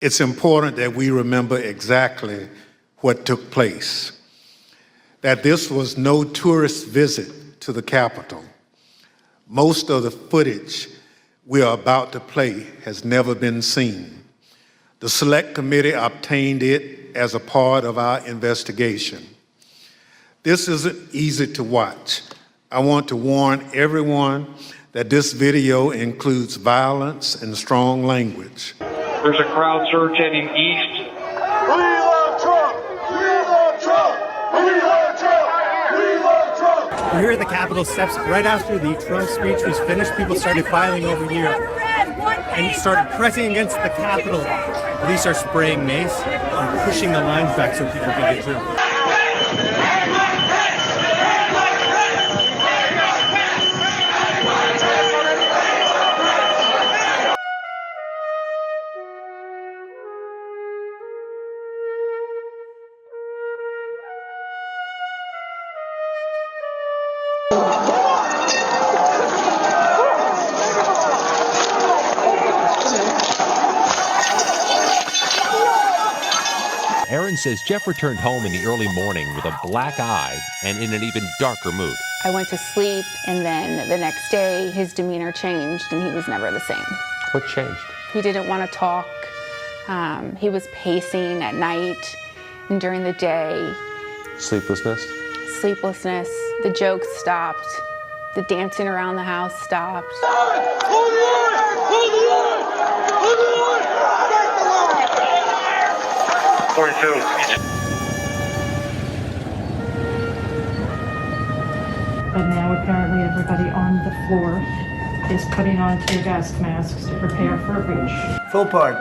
It's important that we remember exactly what took place, that this was no tourist visit to the Capitol. Most of the footage we are about to play has never been seen. The Select Committee obtained it as a part of our investigation. This isn't easy to watch. I want to warn everyone that this video includes violence and strong language. There's a crowd surge heading east. We love Trump! We love Trump! We love Trump! We love Trump! We're here at the Capitol steps right after the Trump speech was finished. People started filing over here and started pressing against the Capitol. Police are spraying mace and pushing the lines back so people can get through. Aaron says Jeff returned home in the early morning with a black eye and in an even darker mood. I went to sleep, and then the next day, his demeanor changed, and he was never the same. What changed? He didn't want to talk. He was pacing at night and during the day. Sleeplessness? Sleeplessness. The jokes stopped. The dancing around the house stopped. Hold the line! Hold the line! Hold the line! Break the line! 42. But now apparently everybody on the floor is putting on tear gas masks to prepare for a breach. Full part.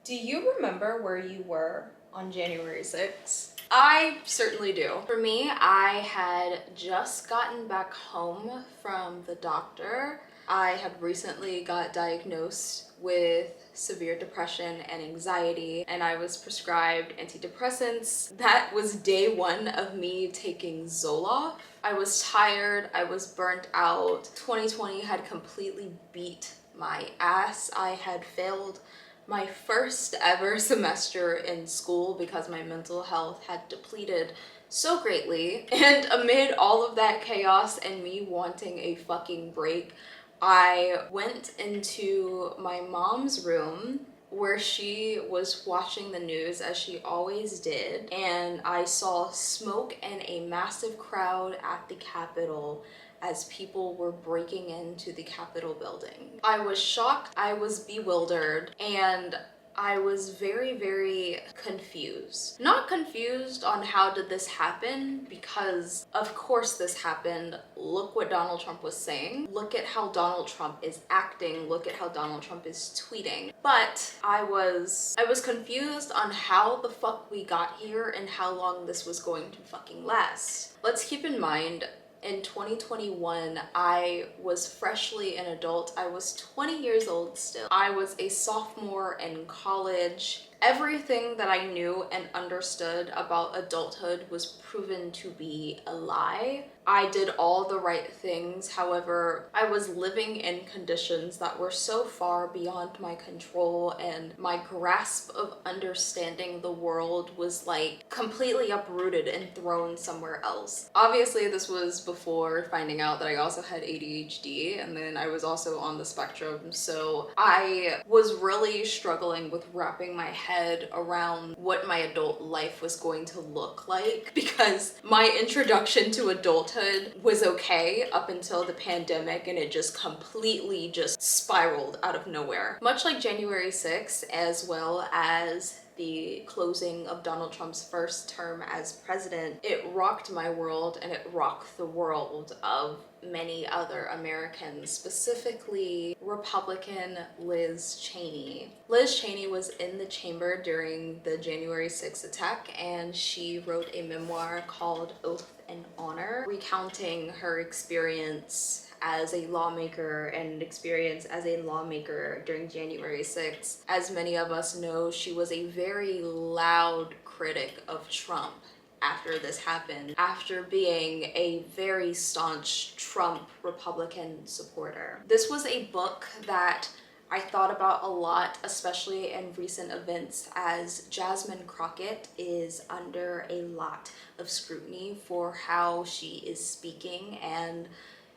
Do you remember where you were on January 6th? I certainly do. For me, I had just gotten back home from the doctor. I had recently got diagnosed with severe depression and anxiety, and I was prescribed antidepressants. That was day one of me taking Zoloft. I was tired, I was burnt out. 2020 had completely beat my ass. I had failed my first ever semester in school because my mental health had depleted so greatly. And amid all of that chaos and me wanting a fucking break, I went into my mom's room where she was watching the news as she always did, and I saw smoke and a massive crowd at the Capitol as people were breaking into the Capitol building. I was shocked, I was bewildered, and I was very, very confused. Not confused on how did this happen, because of course this happened. Look what Donald Trump was saying. Look at how Donald Trump is acting. Look at how Donald Trump is tweeting. But I was confused on how the fuck we got here and how long this was going to fucking last. Let's keep in mind, in 2021, I was freshly an adult. I was 20 years old still. I was a sophomore in college. Everything that I knew and understood about adulthood was proven to be a lie. I did all the right things. However, I was living in conditions that were so far beyond my control, and my grasp of understanding the world was like completely uprooted and thrown somewhere else. Obviously, this was before finding out that I also had ADHD, and then I was also on the spectrum. So I was really struggling with wrapping my head around what my adult life was going to look like, because my introduction to adulthood was okay up until the pandemic, and it just completely just spiraled out of nowhere. Much like January 6th, as well as the closing of Donald Trump's first term as president, it rocked my world, and it rocked the world of many other Americans, specifically Republican Liz Cheney. Liz Cheney was in the chamber during the January 6th attack, and she wrote a memoir called Oath and Honor, recounting her experience as a lawmaker and experience as a lawmaker during January 6th. As many of us know, she was a very loud critic of Trump after this happened, after being a very staunch Trump Republican supporter. This was a book that I thought about a lot, especially in recent events, as Jasmine Crockett is under a lot of scrutiny for how she is speaking, and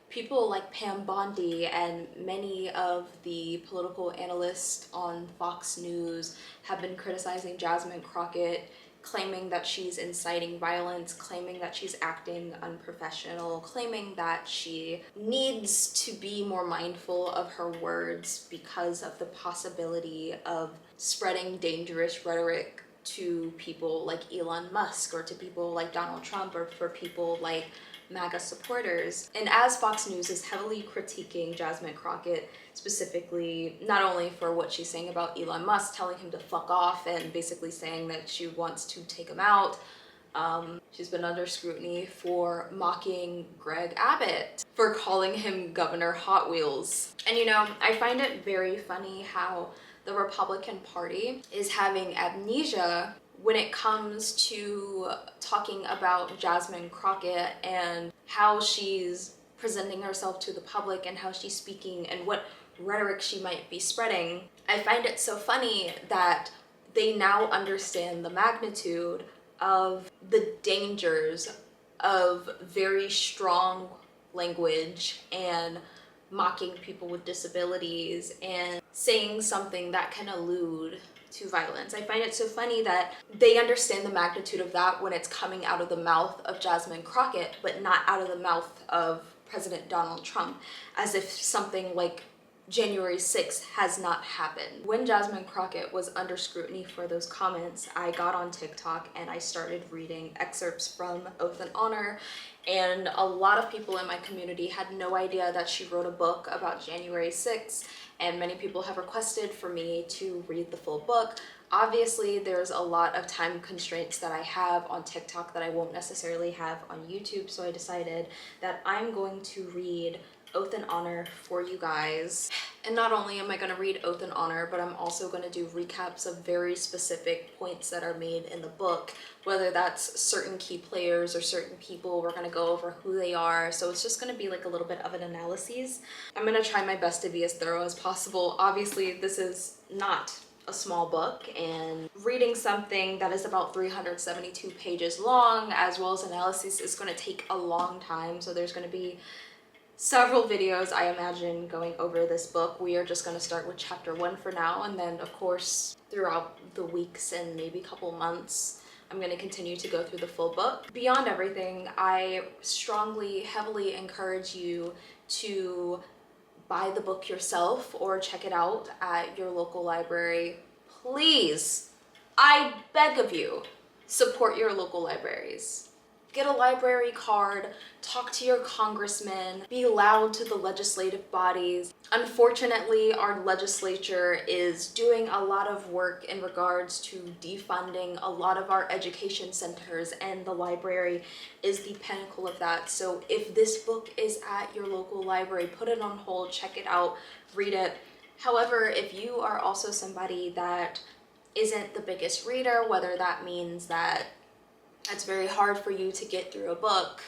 people like Pam Bondi and many of the political analysts on Fox News have been criticizing Jasmine Crockett, claiming that she's inciting violence, claiming that she's acting unprofessional, claiming that she needs to be more mindful of her words because of the possibility of spreading dangerous rhetoric to people like Elon Musk or to people like Donald Trump or for people like MAGA supporters. And as Fox News is heavily critiquing Jasmine Crockett, specifically not only for what she's saying about Elon Musk, telling him to fuck off and basically saying that she wants to take him out, she's been under scrutiny for mocking Greg Abbott, for calling him Governor Hot Wheels. And you know, I find it very funny how the Republican Party is having amnesia when it comes to talking about Jasmine Crockett and how she's presenting herself to the public and how she's speaking and what rhetoric she might be spreading. I find it so funny that they now understand the magnitude of the dangers of very strong language and mocking people with disabilities and saying something that can allude to violence. I find it so funny that they understand the magnitude of that when it's coming out of the mouth of Jasmine Crockett, but not out of the mouth of President Donald Trump, as if something like January 6th has not happened. When Jasmine Crockett was under scrutiny for those comments, I got on TikTok and I started reading excerpts from Oath and Honor, and a lot of people in my community had no idea that she wrote a book about January 6th, and many people have requested for me to read the full book. Obviously, there's a lot of time constraints that I have on TikTok that I won't necessarily have on YouTube, so I decided that I'm going to read Oath and Honor for you guys. And not only am I going to read Oath and Honor, but I'm also going to do recaps of very specific points that are made in the book, whether that's certain key players or certain people. We're going to go over who they are, so it's just going to be like a little bit of an analysis. I'm going to try my best to be as thorough as possible. Obviously, this is not a small book, and reading something that is about 372 pages long, as well as analysis, is going to take a long time, so there's going to be several videos, I imagine, going over this book. We are just going to start with chapter 1 for now, and then of course throughout the weeks and maybe couple months I'm going to continue to go through the full book. Beyond everything, I strongly, heavily encourage you to buy the book yourself or check it out at your local library. Please, I beg of you, support your local libraries. Get a library card, talk to your congressman, be loud to the legislative bodies. Unfortunately, our legislature is doing a lot of work in regards to defunding a lot of our education centers, and the library is the pinnacle of that. So if this book is at your local library, put it on hold, check it out, read it. However, if you are also somebody that isn't the biggest reader, whether that means that it's very hard for you to get through a book,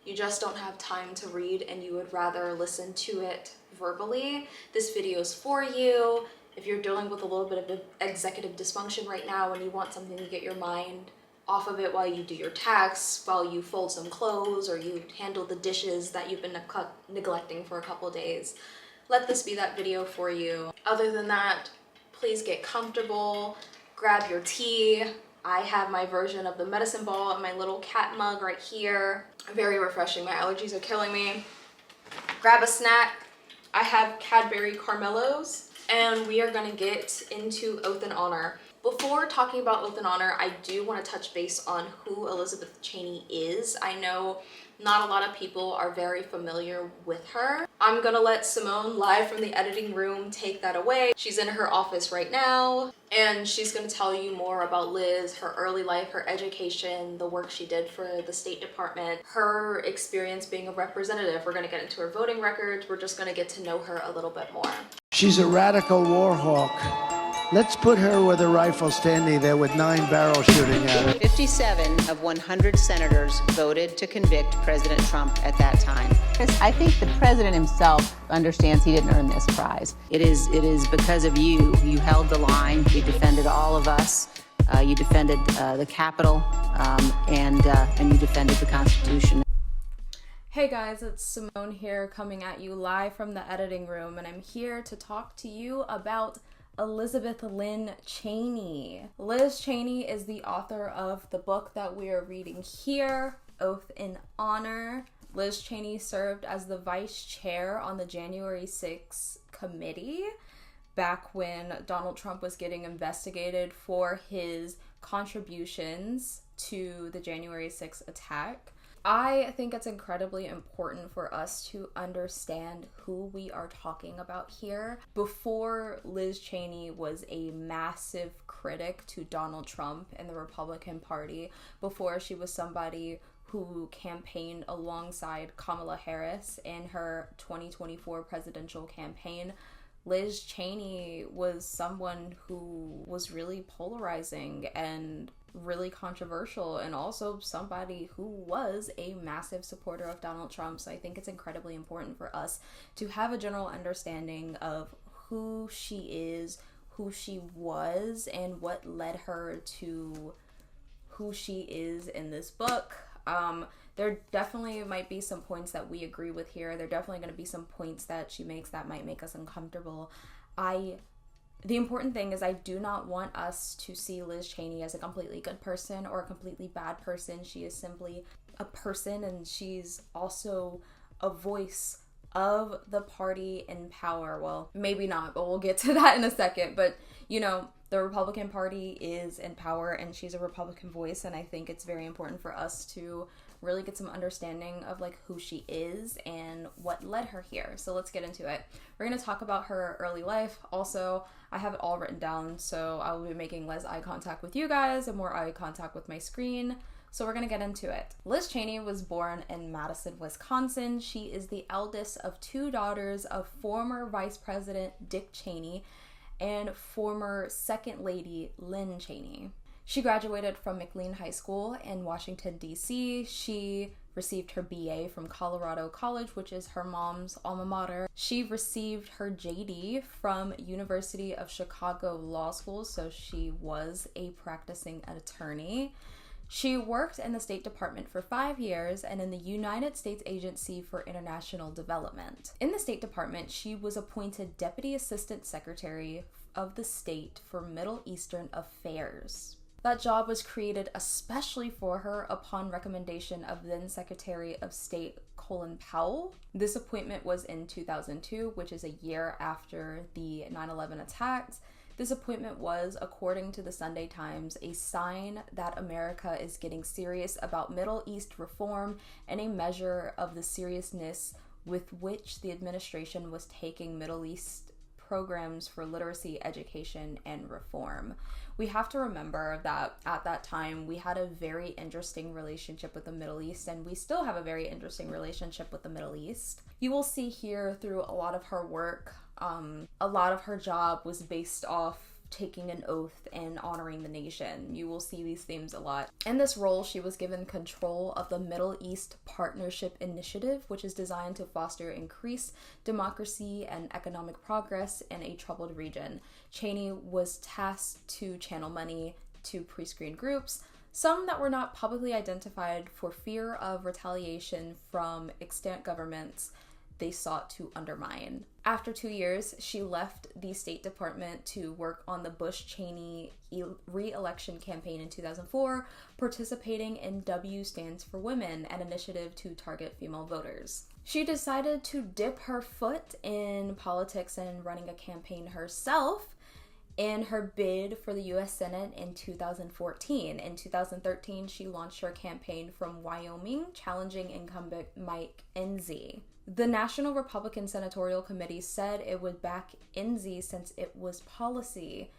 you just don't have time to read and you would rather listen to it verbally, this video is for you. If you're dealing with a little bit of executive dysfunction right now and you want something to get your mind off of it while you do your tasks, while you fold some clothes or you handle the dishes that you've been neglecting for a couple days, let this be that video for you. Other than that, please get comfortable, grab your tea. I have my version of the medicine ball in my little cat mug right here. Very refreshing. My allergies are killing me. Grab a snack. I have Cadbury Caramellos, and we are going to get into Oath and Honor. Before talking about Oath and Honor, I do want to touch base on who Elizabeth Cheney is. I know not a lot of people are very familiar with her. I'm gonna let Simone, live from the editing room, take that away. She's in her office right now, and she's gonna tell you more about Liz, her early life, her education, the work she did for the State Department, her experience being a representative. We're gonna get into her voting records. We're just gonna get to know her a little bit more. She's a radical war hawk. Let's put her with a rifle standing there with 9 barrels shooting at her. 57 of 100 senators voted to convict President Trump at that time. I think the president himself understands he didn't earn this prize. It is because of you. You held the line. You defended all of us. You defended the Capitol, and you defended the Constitution. Hey guys, it's Simone here, coming at you live from the editing room, and I'm here to talk to you about Elizabeth Lynn Cheney. Liz Cheney is the author of the book that we are reading here, Oath in Honor. Liz Cheney served as the vice chair on the January 6th committee back when Donald Trump was getting investigated for his contributions to the January 6th attack. I think it's incredibly important for us to understand who we are talking about here. Before, Liz Cheney was a massive critic to Donald Trump and the Republican Party. Before, she was somebody who campaigned alongside Kamala Harris in her 2024 presidential campaign. Liz Cheney was someone who was really polarizing and really controversial, and also somebody who was a massive supporter of Donald Trump. So I think it's incredibly important for us to have a general understanding of who she is, who she was, and what led her to who she is in this book. There definitely might be some points that we agree with here. There are definitely going to be some points that she makes that might make us uncomfortable. The important thing is I do not want us to see Liz Cheney as a completely good person or a completely bad person. She is simply a person, and she's also a voice of the party in power. Well, maybe not, but we'll get to that in a second. But, you know, the Republican Party is in power, and she's a Republican voice, and I think it's very important for us to really get some understanding of like who she is and what led her here. So let's get into it. We're going to talk about her early life. Also, I have it all written down, so I will be making less eye contact with you guys and more eye contact with my screen. So we're going to get into it. Liz Cheney was born in Madison, Wisconsin. She is the eldest of 2 daughters of former Vice President Dick Cheney and former Second Lady Lynn Cheney. She graduated from McLean High School in Washington, D.C. She received her BA from Colorado College, which is her mom's alma mater. She received her JD from University of Chicago Law School, so she was a practicing attorney. She worked in the State Department for 5 years and in the United States Agency for International Development. In the State Department, she was appointed Deputy Assistant Secretary of the State for Middle Eastern Affairs. That job was created especially for her upon recommendation of then Secretary of State Colin Powell. This appointment was in 2002, which is a year after the 9/11 attacks. This appointment was, according to the Sunday Times, a sign that America is getting serious about Middle East reform and a measure of the seriousness with which the administration was taking Middle East programs for literacy, education, and reform. We have to remember that at that time we had a very interesting relationship with the Middle East, and we still have a very interesting relationship with the Middle East. You will see here through a lot of her work, a lot of her job was based off taking an oath and honoring the nation. You will see these themes a lot. In this role, she was given control of the Middle East Partnership Initiative, which is designed to foster increased democracy and economic progress in a troubled region. Cheney was tasked to channel money to pre-screened groups, some that were not publicly identified for fear of retaliation from extant governments they sought to undermine. After 2 years, she left the State Department to work on the Bush-Cheney re-election campaign in 2004, participating in W Stands for Women, an initiative to target female voters. She decided to dip her foot in politics and running a campaign herself in her bid for the U.S. Senate in 2014. In 2013, she launched her campaign from Wyoming, challenging incumbent Mike Enzi. The National Republican Senatorial Committee said it would back Enzi since it was policy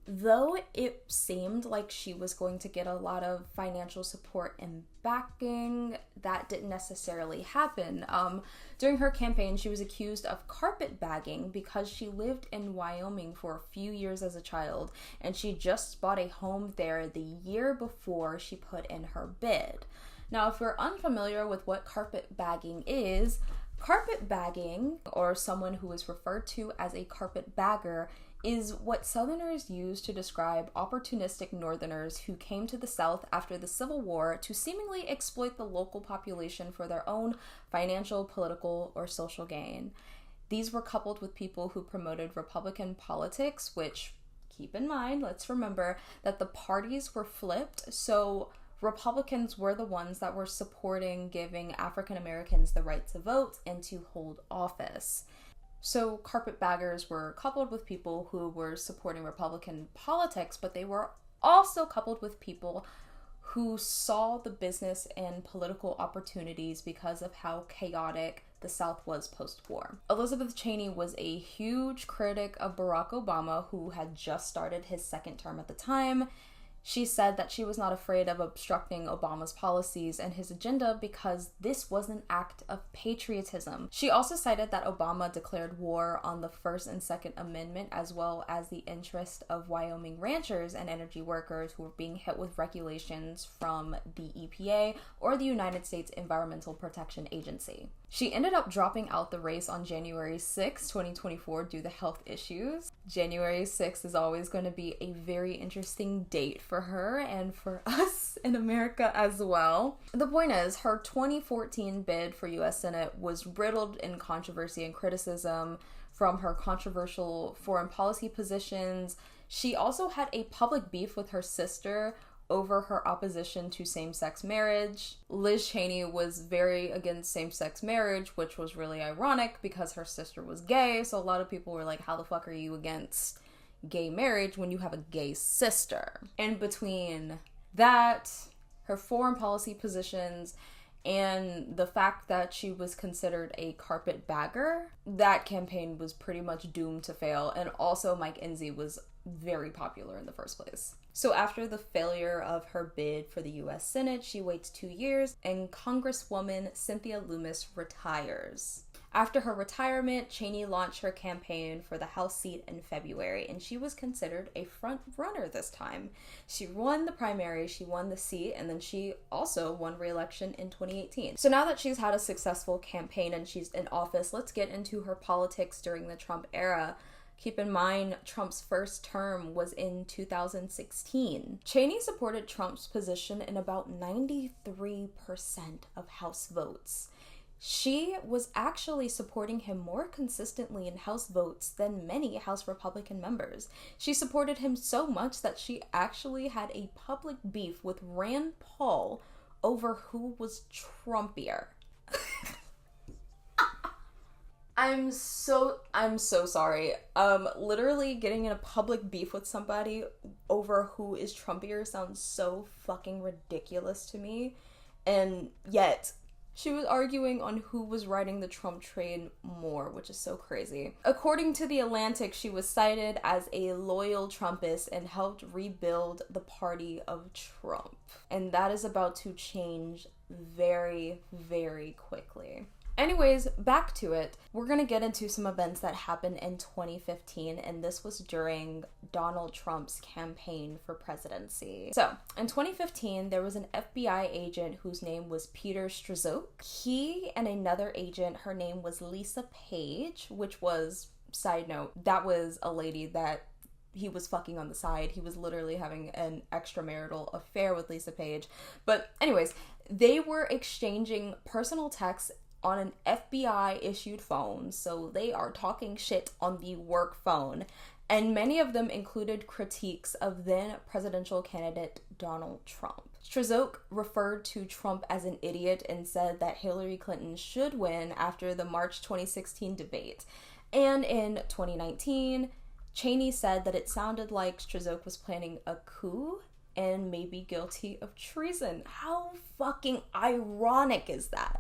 Though it seemed like she was going to get a lot of financial support and backing, that didn't necessarily happen. During her campaign, she was accused of carpetbagging because she lived in Wyoming for a few years as a child, and she just bought a home there the year before she put in her bid. Now, if you're unfamiliar with what carpetbagging is, carpetbagging, or someone who is referred to as a carpetbagger, is what Southerners use to describe opportunistic Northerners who came to the South after the Civil War to seemingly exploit the local population for their own financial, political, or social gain. These were coupled with people who promoted Republican politics, which, keep in mind, let's remember that the parties were flipped, so Republicans were the ones that were supporting giving African Americans the right to vote and to hold office. So carpetbaggers were coupled with people who were supporting Republican politics, but they were also coupled with people who saw the business and political opportunities because of how chaotic the South was post-war. Elizabeth Cheney was a huge critic of Barack Obama, who had just started his second term at the time. She said that she was not afraid of obstructing Obama's policies and his agenda because this was an act of patriotism. She also cited that Obama declared war on the First and Second Amendment, as well as the interest of Wyoming ranchers and energy workers who were being hit with regulations from the EPA or the United States Environmental Protection Agency. She ended up dropping out the race on January 6, 2024 due to health issues. January 6 is always going to be a very interesting date for her and for us in America as well. The point is, her 2014 bid for US Senate was riddled in controversy and criticism from her controversial foreign policy positions. She also had a public beef with her sister over her opposition to same-sex marriage. Liz Cheney was very against same-sex marriage, which was really ironic because her sister was gay, so a lot of people were like, how the fuck are you against gay marriage when you have a gay sister? And between that, her foreign policy positions, and the fact that she was considered a carpetbagger, that campaign was pretty much doomed to fail. And also Mike Enzi was very popular in the first place. So after the failure of her bid for the US Senate, she waits 2 years and Congresswoman Cynthia Lummis retires. After her retirement, Cheney launched her campaign for the House seat in February, and she was considered a front runner this time. She won the primary, she won the seat, and then she also won re-election in 2018. So now that she's had a successful campaign and she's in office, let's get into her politics during the Trump era. Keep in mind, Trump's first term was in 2016. Cheney supported Trump's position in about 93% of House votes. She was actually supporting him more consistently in House votes than many House Republican members. She supported him so much that she actually had a public beef with Rand Paul over who was Trumpier. I'm so sorry. Literally getting in a public beef with somebody over who is Trumpier sounds so fucking ridiculous to me. And yet, she was arguing on who was riding the Trump train more, which is so crazy. According to The Atlantic, she was cited as a loyal Trumpist and helped rebuild the party of Trump. And that is about to change very, very quickly. Anyways, back to it. We're gonna get into some events that happened in 2015, and this was during Donald Trump's campaign for presidency. So, in 2015, there was an FBI agent whose name was Peter Strzok. He and another agent, her name was Lisa Page, which was, side note, that was a lady that he was fucking on the side. He was literally having an extramarital affair with Lisa Page. But anyways, they were exchanging personal texts on an FBI-issued phone, so they are talking shit on the work phone, and many of them included critiques of then presidential candidate Donald Trump. Strzok referred to Trump as an idiot and said that Hillary Clinton should win after the March 2016 debate. And in 2019, Cheney said that it sounded like Strzok was planning a coup and may be guilty of treason. How fucking ironic is that?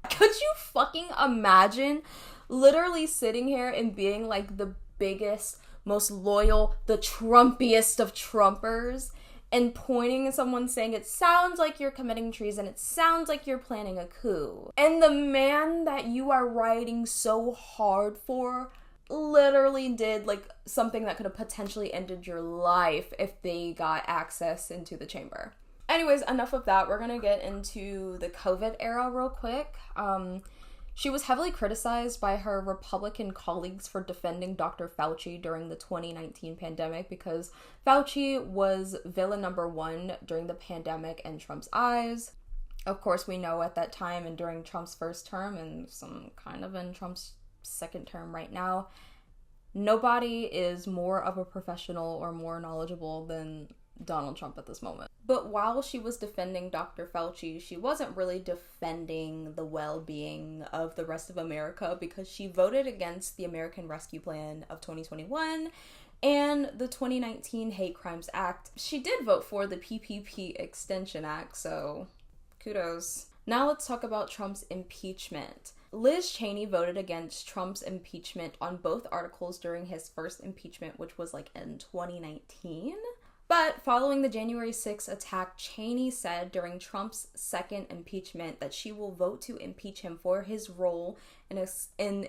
Could you fucking imagine literally sitting here and being like the biggest, most loyal, the Trumpiest of Trumpers, and pointing at someone saying, it sounds like you're committing treason, it sounds like you're planning a coup. And the man that you are riding so hard for literally did like something that could have potentially ended your life if they got access into the chamber. Anyways, enough of that. We're gonna get into the COVID era real quick. She was heavily criticized by her Republican colleagues for defending Dr. Fauci during the 2019 pandemic because Fauci was villain number one during the pandemic in Trump's eyes. Of course, we know at that time and during Trump's first term and some kind of in Trump's second term right now, nobody is more of a professional or more knowledgeable than Donald Trump at this moment. But while she was defending Dr. Fauci, she wasn't really defending the well-being of the rest of America because she voted against the American Rescue Plan of 2021 and the 2019 Hate Crimes Act. She did vote for the PPP Extension Act, so kudos. Now let's talk about Trump's impeachment. Liz Cheney voted against Trump's impeachment on both articles during his first impeachment, which was like in 2019. But following the January 6th attack, Cheney said during Trump's second impeachment that she will vote to impeach him for his role in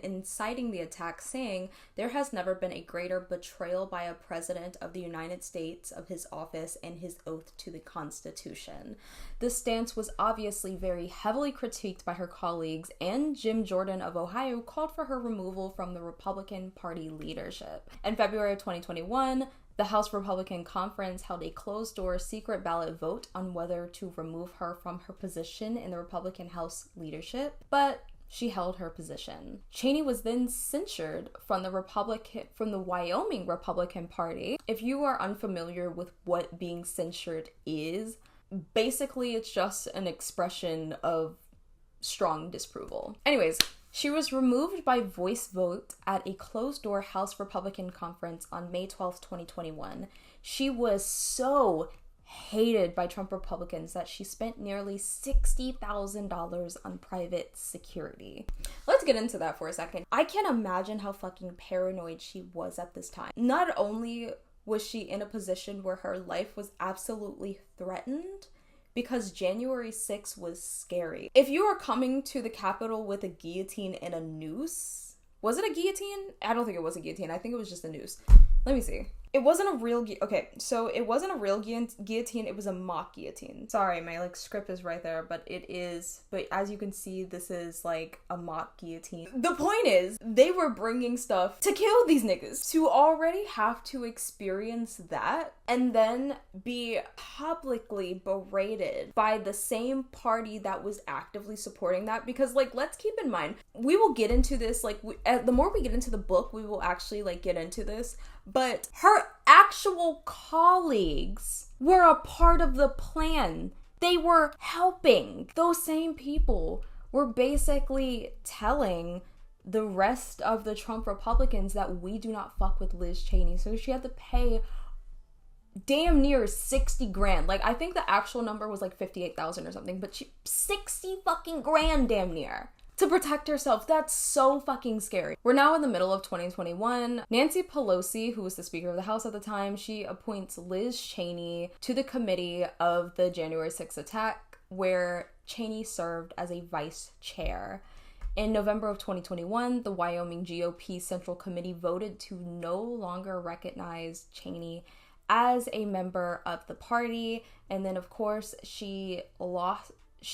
inciting the attack, saying, "There has never been a greater betrayal by a president of the United States of his office and his oath to the Constitution." This stance was obviously very heavily critiqued by her colleagues, and Jim Jordan of Ohio called for her removal from the Republican Party leadership. In February of 2021, the House Republican Conference held a closed-door secret ballot vote on whether to remove her from her position in the Republican House leadership, but she held her position. Cheney was then censured from the Wyoming Republican Party. If you are unfamiliar with what being censured is, basically it's just an expression of strong disapproval. Anyways, she was removed by voice vote at a closed-door House Republican conference on May 12, 2021. She was so hated by Trump Republicans that she spent nearly $60,000 on private security. Let's get into that for a second. I can't imagine how fucking paranoid she was at this time. Not only was she in a position where her life was absolutely threatened, because January 6th was scary. If you are coming to the Capitol with a guillotine and a noose, was it a guillotine? I don't think it was a guillotine. I think it was just a noose. Let me see. It wasn't a real it wasn't a real guillotine, it was a mock guillotine. Sorry, my script is right there, but as you can see, this is like a mock guillotine. The point is, they were bringing stuff to kill these niggas. To already have to experience that and then be publicly berated by the same party that was actively supporting that, because let's keep in mind, we will get into this, the more we get into the book, we will actually get into this, but her actual colleagues were a part of the plan. They were helping. Those same people were basically telling the rest of the Trump Republicans that we do not fuck with Liz Cheney. So she had to pay damn near 60 grand. I think the actual number was 58,000 or something, but 60 fucking grand damn near to protect herself. That's so fucking scary. We're now in the middle of 2021. Nancy Pelosi, who was the Speaker of the House at the time, she appoints Liz Cheney to the committee of the January 6th attack, where Cheney served as a vice chair. In November of 2021, the Wyoming GOP Central Committee voted to no longer recognize Cheney as a member of the party, and then of course she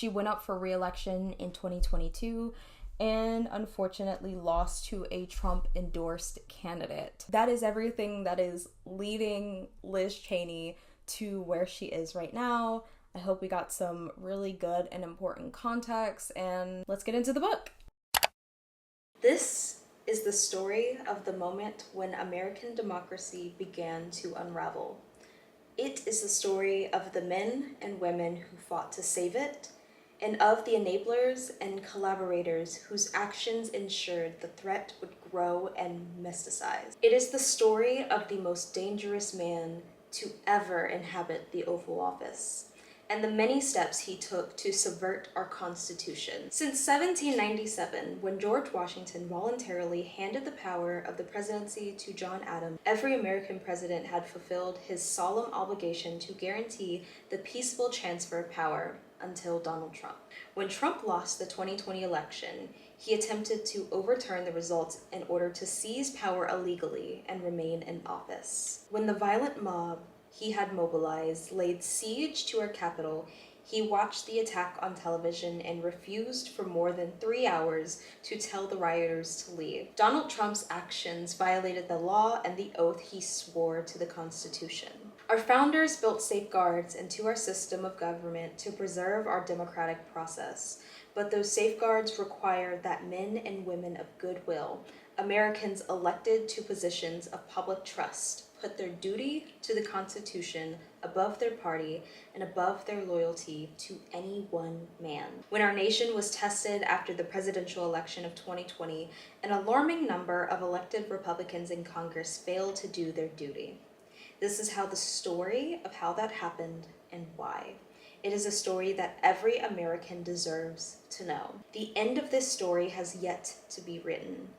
went up for re-election in 2022 and unfortunately lost to a Trump-endorsed candidate. That is everything that is leading Liz Cheney to where she is right now. I hope we got some really good and important context, and let's get into the book. This is the story of the moment when American democracy began to unravel. It is the story of the men and women who fought to save it, and of the enablers and collaborators whose actions ensured the threat would grow and metastasize. It is the story of the most dangerous man to ever inhabit the Oval Office, and the many steps he took to subvert our Constitution. Since 1797, when George Washington voluntarily handed the power of the presidency to John Adams, every American president had fulfilled his solemn obligation to guarantee the peaceful transfer of power until Donald Trump. When Trump lost the 2020 election, he attempted to overturn the results in order to seize power illegally and remain in office. When the violent mob he had mobilized laid siege to our Capitol, he watched the attack on television and refused for more than 3 hours to tell the rioters to leave. Donald Trump's actions violated the law and the oath he swore to the Constitution. Our founders built safeguards into our system of government to preserve our democratic process, but those safeguards require that men and women of goodwill, Americans elected to positions of public trust, put their duty to the Constitution above their party and above their loyalty to any one man. When our nation was tested after the presidential election of 2020, an alarming number of elected Republicans in Congress failed to do their duty. This is how the story of how that happened and why. It is a story that every American deserves to know. The end of this story has yet to be written.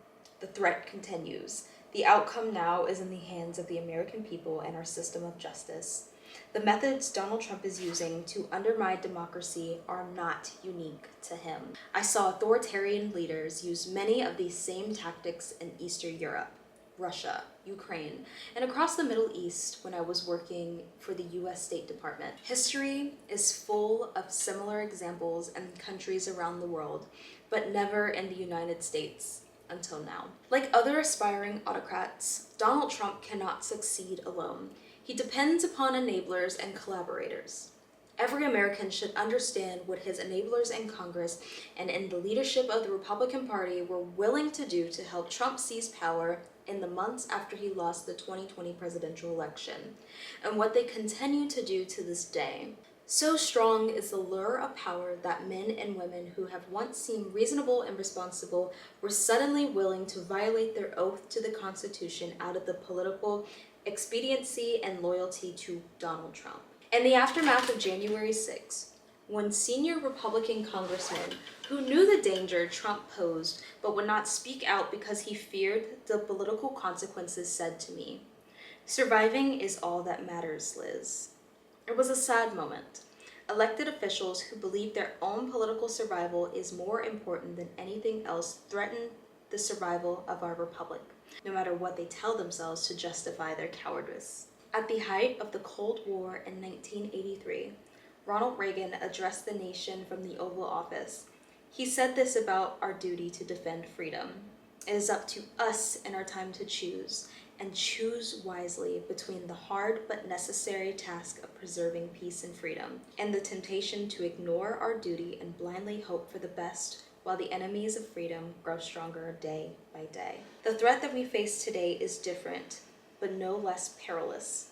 The threat continues. The outcome now is in the hands of the American people and our system of justice. The methods Donald Trump is using to undermine democracy are not unique to him. I saw authoritarian leaders use many of these same tactics in Eastern Europe, Russia, Ukraine, and across the Middle East when I was working for the US State Department. History is full of similar examples in countries around the world, but never in the United States until now. Like other aspiring autocrats, Donald Trump cannot succeed alone. He depends upon enablers and collaborators. Every American should understand what his enablers in Congress and in the leadership of the Republican Party were willing to do to help Trump seize power in the months after he lost the 2020 presidential election, and what they continue to do to this day. So strong is the lure of power that men and women who have once seemed reasonable and responsible were suddenly willing to violate their oath to the Constitution out of the political expediency and loyalty to Donald Trump. In the aftermath of January 6th, when senior Republican congressmen who knew the danger Trump posed but would not speak out because he feared the political consequences, said to me, "Surviving is all that matters, Liz." It was a sad moment. Elected officials who believe their own political survival is more important than anything else threaten the survival of our republic, no matter what they tell themselves to justify their cowardice. At the height of the Cold War in 1983, Ronald Reagan addressed the nation from the Oval Office. He said this about our duty to defend freedom. It is up to us in our time to choose, and choose wisely between the hard but necessary task of preserving peace and freedom, and the temptation to ignore our duty and blindly hope for the best while the enemies of freedom grow stronger day by day. The threat that we face today is different, but no less perilous.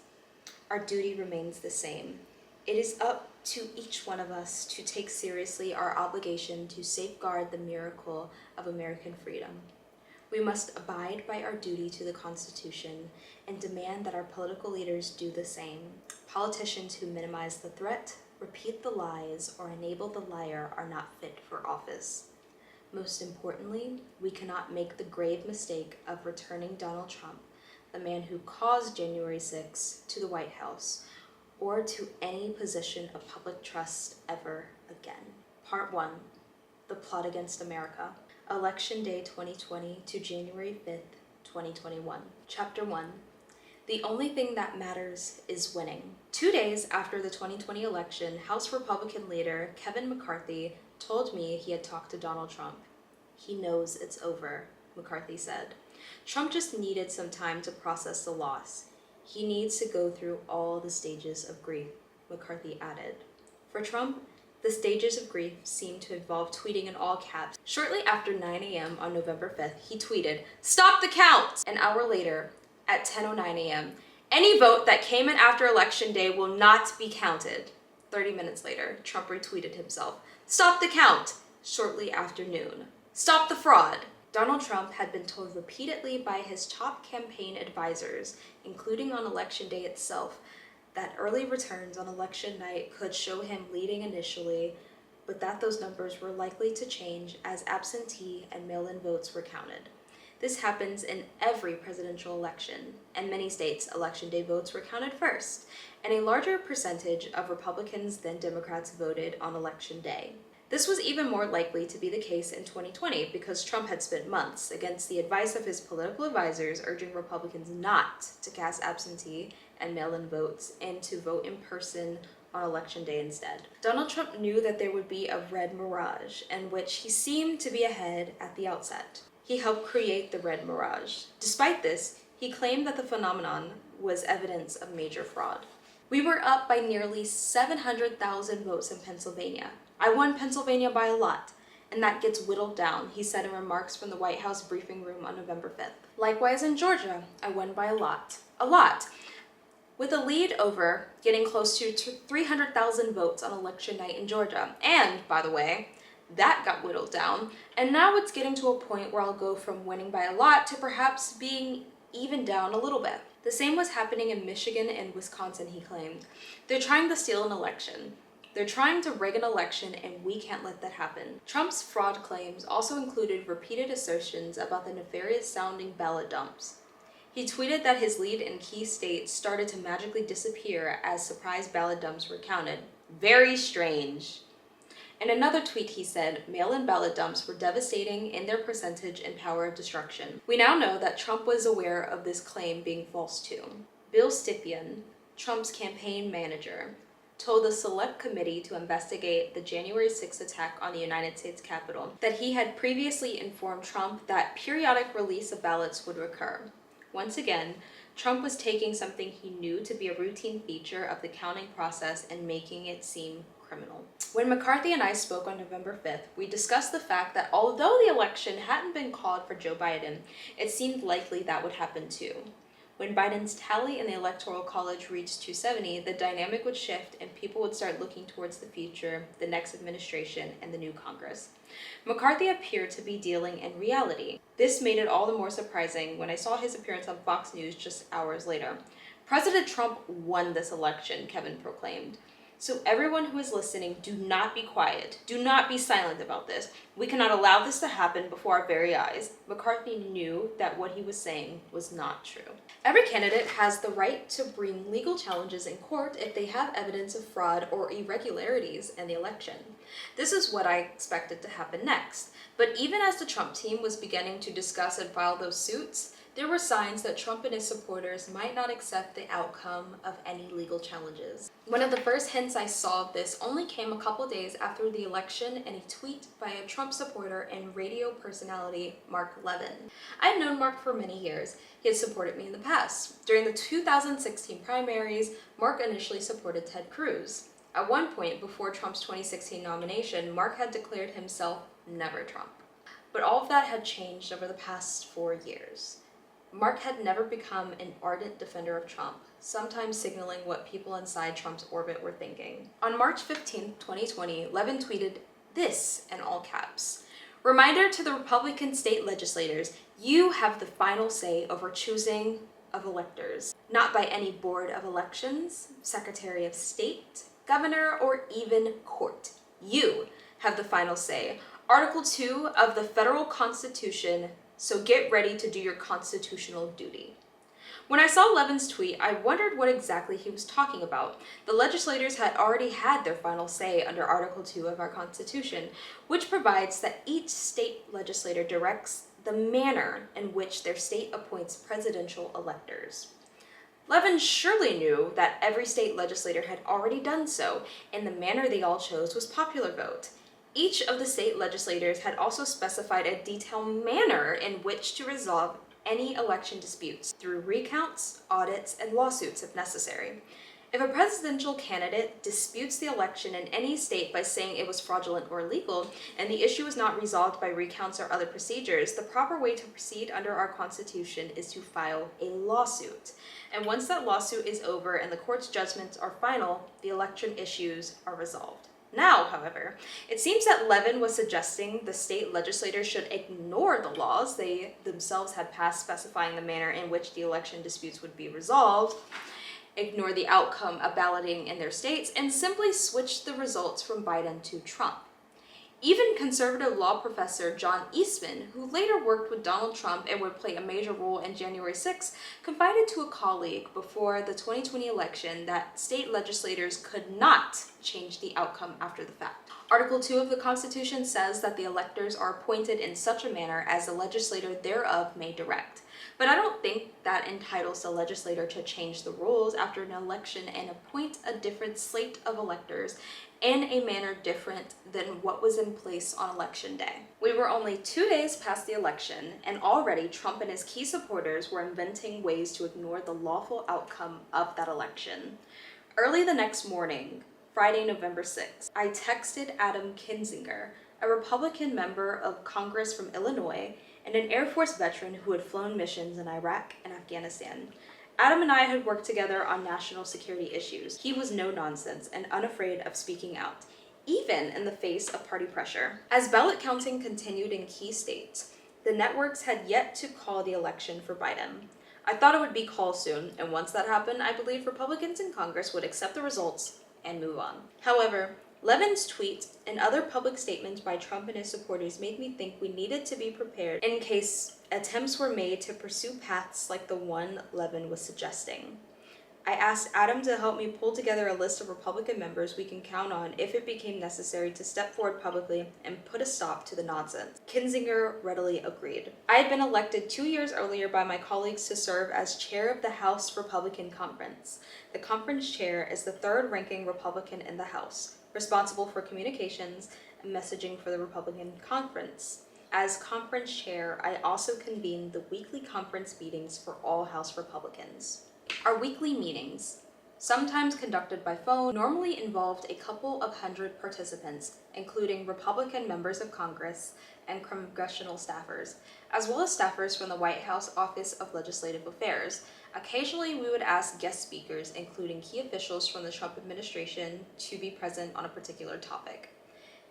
Our duty remains the same. It is up to each one of us to take seriously our obligation to safeguard the miracle of American freedom. We must abide by our duty to the Constitution and demand that our political leaders do the same. Politicians who minimize the threat, repeat the lies, or enable the liar are not fit for office. Most importantly, we cannot make the grave mistake of returning Donald Trump, the man who caused January 6th, to the White House, or to any position of public trust ever again. Part 1, The Plot Against America. Election Day 2020 to January 5th, 2021. Chapter 1. The only thing that matters is winning. 2 days after the 2020 election, House Republican leader Kevin McCarthy told me he had talked to Donald Trump. "He knows it's over," McCarthy said. "Trump just needed some time to process the loss. He needs to go through all the stages of grief," McCarthy added. For Trump, the stages of grief seemed to involve tweeting in all caps. Shortly after 9 a.m. on November 5th, he tweeted, "Stop the count!" An hour later, at 10:09 a.m., "Any vote that came in after Election Day will not be counted." 30 minutes later, Trump retweeted himself, "Stop the count!" Shortly after noon. "Stop the fraud!" Donald Trump had been told repeatedly by his top campaign advisors, including on Election Day itself, that early returns on election night could show him leading initially, but that those numbers were likely to change as absentee and mail-in votes were counted. This happens in every presidential election. In many states, election day votes were counted first, and a larger percentage of Republicans than Democrats voted on election day. This was even more likely to be the case in 2020 because Trump had spent months, against the advice of his political advisors, urging Republicans not to cast absentee and mail-in votes and to vote in person on election day instead. Donald Trump knew that there would be a red mirage, in which he seemed to be ahead at the outset. He helped create the red mirage. Despite this, he claimed that the phenomenon was evidence of major fraud. We were up by nearly 700,000 votes in Pennsylvania. I won Pennsylvania by a lot, and that gets whittled down, he said in remarks from the White House briefing room on November 5th. Likewise in Georgia, I won by a lot. A lot. With a lead over getting close to 300,000 votes on election night in Georgia. And, by the way, that got whittled down, and now it's getting to a point where I'll go from winning by a lot to perhaps being even down a little bit. The same was happening in Michigan and Wisconsin, he claimed. They're trying to steal an election. They're trying to rig an election, and we can't let that happen. Trump's fraud claims also included repeated assertions about the nefarious-sounding ballot dumps. He tweeted that his lead in key states started to magically disappear as surprise ballot dumps were counted. Very strange. In another tweet, he said, mail-in ballot dumps were devastating in their percentage and power of destruction. We now know that Trump was aware of this claim being false too. Bill Stepien, Trump's campaign manager, told the select committee to investigate the January 6th attack on the United States Capitol that he had previously informed Trump that periodic release of ballots would occur. Once again, Trump was taking something he knew to be a routine feature of the counting process and making it seem criminal. When McCarthy and I spoke on November 5th, we discussed the fact that although the election hadn't been called for Joe Biden, it seemed likely that would happen too. When Biden's tally in the Electoral College reached 270, the dynamic would shift and people would start looking towards the future, the next administration, and the new Congress. McCarthy appeared to be dealing in reality. This made it all the more surprising when I saw his appearance on Fox News just hours later. President Trump won this election, Kevin proclaimed. So everyone who is listening, do not be quiet. Do not be silent about this. We cannot allow this to happen before our very eyes. McCarthy knew that what he was saying was not true. Every candidate has the right to bring legal challenges in court if they have evidence of fraud or irregularities in the election. This is what I expected to happen next. But even as the Trump team was beginning to discuss and file those suits, there were signs that Trump and his supporters might not accept the outcome of any legal challenges. One of the first hints I saw of this only came a couple days after the election in a tweet by a Trump supporter and radio personality Mark Levin. I had known Mark for many years. He had supported me in the past. During the 2016 primaries, Mark initially supported Ted Cruz. At one point before Trump's 2016 nomination, Mark had declared himself never Trump. But all of that had changed over the past 4 years. Mark had never become an ardent defender of Trump, sometimes signaling what people inside Trump's orbit were thinking. On March 15, 2020, Levin tweeted this in all caps. Reminder to the Republican state legislators, you have the final say over choosing of electors, not by any board of elections, secretary of state, governor, or even court. You have the final say. Article 2 of the federal Constitution, so get ready to do your constitutional duty. When I saw Levin's tweet, I wondered what exactly he was talking about. The legislators had already had their final say under Article 2 of our Constitution, which provides that each state legislator directs the manner in which their state appoints presidential electors. Levin surely knew that every state legislator had already done so, and the manner they all chose was popular vote. Each of the state legislators had also specified a detailed manner in which to resolve any election disputes through recounts, audits, and lawsuits if necessary. If a presidential candidate disputes the election in any state by saying it was fraudulent or illegal, and the issue is not resolved by recounts or other procedures, the proper way to proceed under our Constitution is to file a lawsuit. And once that lawsuit is over and the court's judgments are final, the election issues are resolved. Now, however, it seems that Levin was suggesting the state legislators should ignore the laws they themselves had passed specifying the manner in which the election disputes would be resolved, ignore the outcome of balloting in their states, and simply switch the results from Biden to Trump. Even conservative law professor John Eastman, who later worked with Donald Trump and would play a major role in January 6, confided to a colleague before the 2020 election that state legislators could not change the outcome after the fact. Article 2 of the Constitution says that the electors are appointed in such a manner as the legislator thereof may direct. But I don't think that entitles the legislator to change the rules after an election and appoint a different slate of electors in a manner different than what was in place on election day. We were only 2 days past the election, and already Trump and his key supporters were inventing ways to ignore the lawful outcome of that election. Early the next morning, Friday, November 6th, I texted Adam Kinzinger, a Republican member of Congress from Illinois and an Air Force veteran who had flown missions in Iraq and Afghanistan. Adam and I had worked together on national security issues. He was no nonsense and unafraid of speaking out, even in the face of party pressure. As ballot counting continued in key states, the networks had yet to call the election for Biden. I thought it would be called soon, and once that happened, I believed Republicans in Congress would accept the results and move on. However, Levin's tweet and other public statements by Trump and his supporters made me think we needed to be prepared in case attempts were made to pursue paths like the one Levin was suggesting. I asked Adam to help me pull together a list of Republican members we can count on if it became necessary to step forward publicly and put a stop to the nonsense. Kinzinger readily agreed. I had been elected 2 years earlier by my colleagues to serve as chair of the House Republican Conference. The conference chair is the third-ranking Republican in the House, responsible for communications and messaging for the Republican Conference. As conference chair, I also convened the weekly conference meetings for all House Republicans. Our weekly meetings, sometimes conducted by phone, normally involved a couple of hundred participants, including Republican members of Congress and congressional staffers, as well as staffers from the White House Office of Legislative Affairs. Occasionally, we would ask guest speakers, including key officials from the Trump administration, to be present on a particular topic.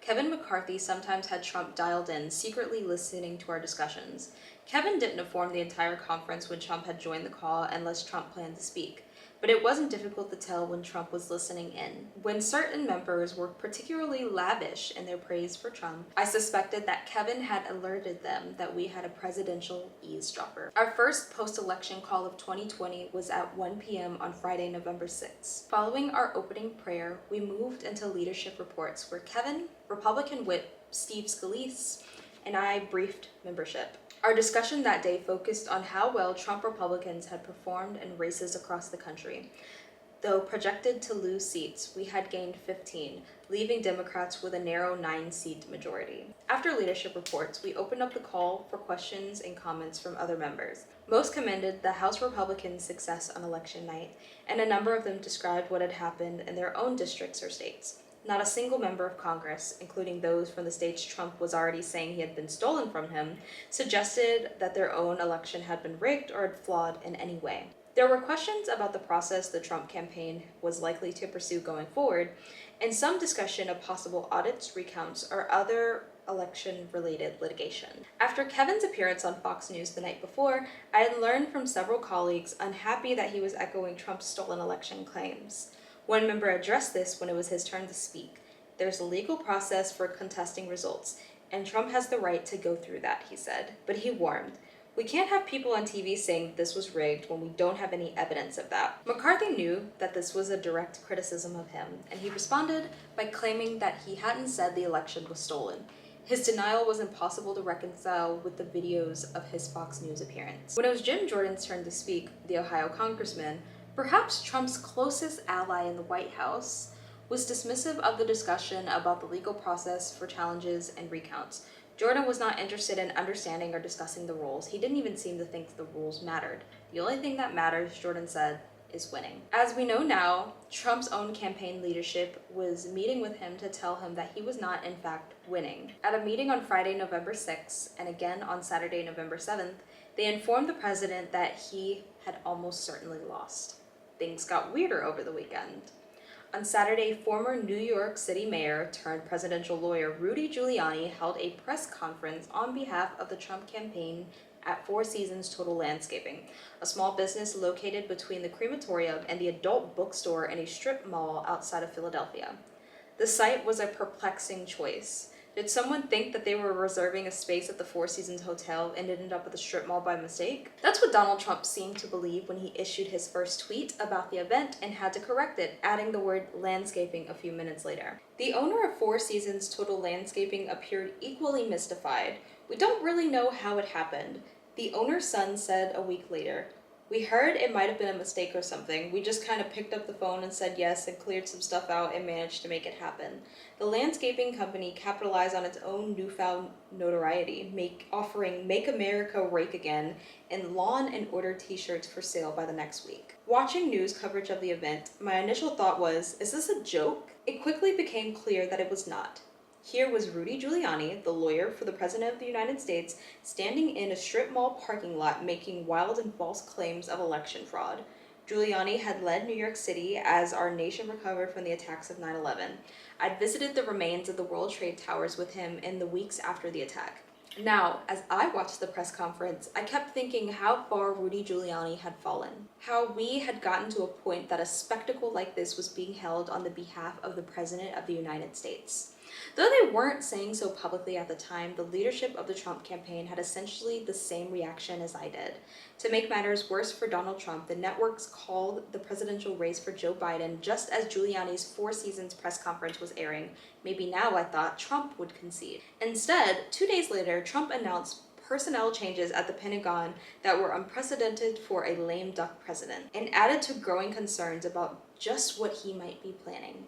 Kevin McCarthy sometimes had Trump dialed in, secretly listening to our discussions. Kevin didn't inform the entire conference when Trump had joined the call unless Trump planned to speak, but it wasn't difficult to tell when Trump was listening in. When certain members were particularly lavish in their praise for Trump, I suspected that Kevin had alerted them that we had a presidential eavesdropper. Our first post-election call of 2020 was at 1 p.m. on Friday, November 6th. Following our opening prayer, we moved into leadership reports where Kevin, Republican Whip Steve Scalise, and I briefed membership. Our discussion that day focused on how well Trump Republicans had performed in races across the country. Though projected to lose seats, we had gained 15, leaving Democrats with a narrow 9-seat majority. After leadership reports, we opened up the call for questions and comments from other members. Most commended the House Republicans' success on election night, and a number of them described what had happened in their own districts or states. Not a single member of Congress, including those from the states Trump was already saying he had been stolen from him, suggested that their own election had been rigged or had flawed in any way. There were questions about the process the Trump campaign was likely to pursue going forward, and some discussion of possible audits, recounts, or other election-related litigation. After Kevin's appearance on Fox News the night before, I had learned from several colleagues unhappy that he was echoing Trump's stolen election claims. One member addressed this when it was his turn to speak. There's a legal process for contesting results, and Trump has the right to go through that, he said. But he warned, we can't have people on TV saying this was rigged when we don't have any evidence of that. McCarthy knew that this was a direct criticism of him, and he responded by claiming that he hadn't said the election was stolen. His denial was impossible to reconcile with the videos of his Fox News appearance. When it was Jim Jordan's turn to speak, the Ohio congressman, perhaps Trump's closest ally in the White House, was dismissive of the discussion about the legal process for challenges and recounts. Jordan was not interested in understanding or discussing the rules. He didn't even seem to think the rules mattered. The only thing that matters, Jordan said, is winning. As we know now, Trump's own campaign leadership was meeting with him to tell him that he was not, in fact, winning. At a meeting on Friday, November 6th, and again on Saturday, November 7th, they informed the president that he had almost certainly lost. Things got weirder over the weekend. On Saturday, former New York City Mayor turned presidential lawyer Rudy Giuliani held a press conference on behalf of the Trump campaign at Four Seasons Total Landscaping, a small business located between the crematorium and the adult bookstore in a strip mall outside of Philadelphia. The site was a perplexing choice. Did someone think that they were reserving a space at the Four Seasons Hotel and ended up at the strip mall by mistake? That's what Donald Trump seemed to believe when he issued his first tweet about the event and had to correct it, adding the word landscaping a few minutes later. The owner of Four Seasons Total Landscaping appeared equally mystified. We don't really know how it happened. The owner's son said a week later, "We heard it might have been a mistake or something. We just kind of picked up the phone and said yes and cleared some stuff out and managed to make it happen." The landscaping company capitalized on its own newfound notoriety, offering Make America Rake Again and Lawn and Order t-shirts for sale by the next week. Watching news coverage of the event, my initial thought was, is this a joke? It quickly became clear that it was not. Here was Rudy Giuliani, the lawyer for the President of the United States, standing in a strip mall parking lot making wild and false claims of election fraud. Giuliani had led New York City as our nation recovered from the attacks of 9/11. I'd visited the remains of the World Trade Towers with him in the weeks after the attack. Now, as I watched the press conference, I kept thinking how far Rudy Giuliani had fallen. How we had gotten to a point that a spectacle like this was being held on the behalf of the President of the United States. Though they weren't saying so publicly at the time, the leadership of the Trump campaign had essentially the same reaction as I did. To make matters worse for Donald Trump, the networks called the presidential race for Joe Biden just as Giuliani's Four Seasons press conference was airing. Maybe now, I thought, Trump would concede. Instead, 2 days later, Trump announced personnel changes at the Pentagon that were unprecedented for a lame duck president, and added to growing concerns about just what he might be planning.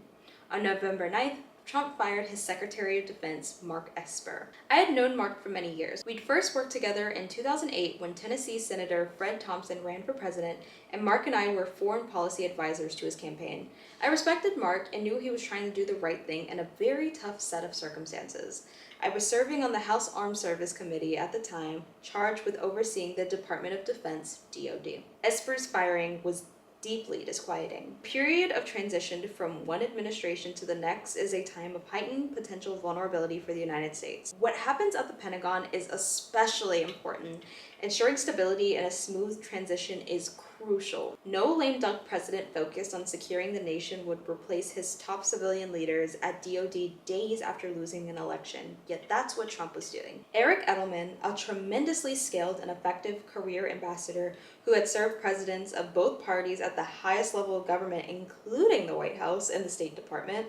On November 9th, Trump fired his Secretary of Defense, Mark Esper. I had known Mark for many years. We'd first worked together in 2008 when Tennessee Senator Fred Thompson ran for president, and Mark and I were foreign policy advisors to his campaign. I respected Mark and knew he was trying to do the right thing in a very tough set of circumstances. I was serving on the House Armed Service Committee at the time, charged with overseeing the Department of Defense, DoD. Esper's firing was deeply disquieting. The period of transition from one administration to the next is a time of heightened potential vulnerability for the United States. What happens at the Pentagon is especially important. Ensuring stability and a smooth transition is crucial. No lame duck president focused on securing the nation would replace his top civilian leaders at DoD days after losing an election, yet that's what Trump was doing. Eric Edelman, a tremendously skilled and effective career ambassador who had served presidents of both parties at the highest level of government, including the White House and the State Department,